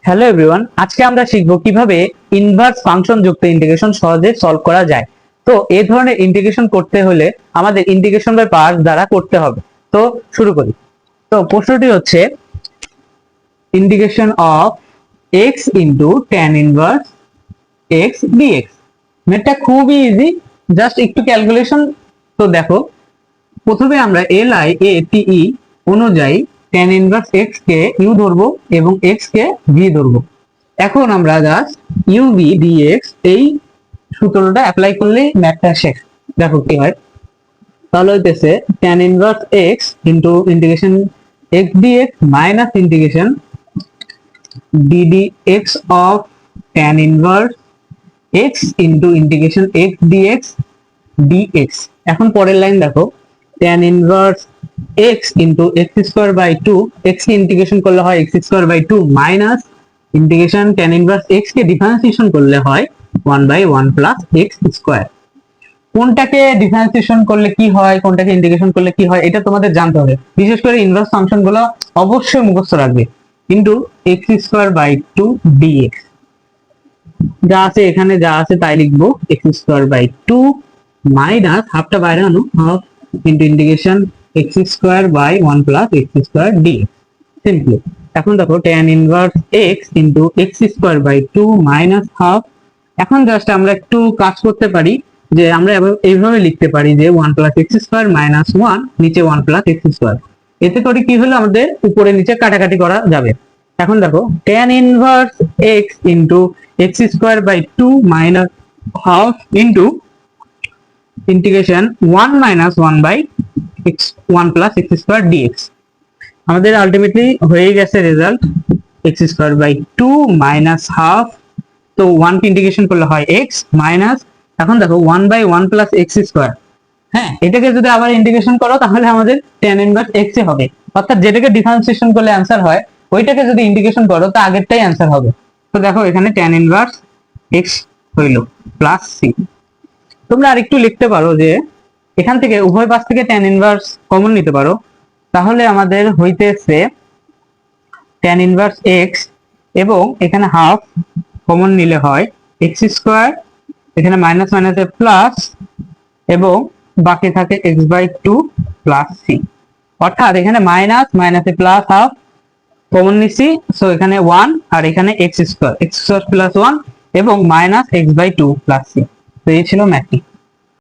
Hello everyone, আজকে আমরা শিখবো কিভাবে ইনভার্স ফাংশন যুক্ত ইন্টিগ্রেশন সহজে সলভ করা যায়। তো এই ধরনের ইন্টিগ্রেশন করতে হলে আমাদের ইন্টিগ্রেশন বাই পার্টস দ্বারা করতে হবে। তো শুরু করি। তো প্রশ্নটি হচ্ছে integration of x into tan inverse x dx. মেথডটা খুবই ইজি, জাস্ট একটু ক্যালকুলেশন। তো দেখো, প্রথমে আমরা LIATE অনুযায়ী tan ইনভার্স x কে u ধরবো এবং x কে v ধরবো। এখন আমরা জাস্ট uv dx এই সূত্রটা অ্যাপ্লাই করলে ম্যাথটা শেষ। দেখো কি হয়, তাহলে হইতেছে tan inverse x into integration x dx minus integration ddx of tan inverse x into integration x dx dx। এখন পরের লাইন দেখো, tan inverse x into x square by 2, x কে ইন্টিগ্রেশন করলে হয় x square by 2 minus integration tan inverse x কে differentiation করলে হয় 1 by 1 plus x square. কোনটাকে ডিফারেন্সিয়েশন করলে কি হয়, কোনটাকে ইন্টিগ্রেশন করলে কি হয়, এটা তোমাদের জানতে হবে। বিশেষ করে ইনভার্স ফাংশন গুলো অবশ্যই মুখস্থ রাখবে। Into x square by 2 dx, যা আছে এখানে যা আছে তাই লিখবো, x স্কয়ার বাই 2 মাইনাস হাফটা বাইরে আনো, half into integration x square by 1 plus x square dx। Simply এখন দেখো tan inverse x into x square by 2 minus half. এখন জাস্ট আমরা একটু কাজ করতে পারি, যে আমরা এইভাবে লিখতে পারি যে 1 প্লাস x স্কয়ার মাইনাস 1 নিচে 1 প্লাস x স্কয়ার। এতে করে কি হলো, আমাদের উপরে নিচে কাটাকাটি করা যাবে। এখন দেখো tan inverse x into x square by 2 minus half into integration 1 minus 1 by x 1 plus x square dx। আমাদের আলটিমেটলি হয়ে গেছে result x square by 2 minus half. তো 1 কে ইন্টিগ্রেশন করলে হয় x মাইনাস, এখন দেখো 1 বাই 1 প্লাস x স্কয়ার। হ্যাঁ, এটাকে যদি আবার ইন্টিগ্রেশন করো তাহলে আমাদের tan ইনভার্স x এ হবে, অর্থাৎ যেটাকে ডিফারেন্সিয়েশন করলে অ্যান্সার হয় ওইটাকে যদি ইন্টিগ্রেশন করো তা আগেরটাই অ্যান্সার হবে। তো দেখো এখানে tan ইনভার্স x হইলো প্লাস c। তোমরা আরেকটু লিখতে পারো যে এখান থেকে উভয় পাশ থেকে tan ইনভার্স কমন নিতে পারো, তাহলে আমাদের হইতেছে tan ইনভার্স x এবং এখানে হাফ কমন নিলে হয় x স্কয়ার, এখানে মাইনাস মাইনাসে প্লাস এবং বাকি থাকে x বাই 2 প্লাস c। অর্থাৎ এখানে মাইনাস মাইনাসে প্লাস হাফ কমন নিছি, সো এখানে 1 আর এখানে x স্কয়ার প্লাস 1 এবং minus x by 2 plus c। তো এই ছিল ম্যাথটি।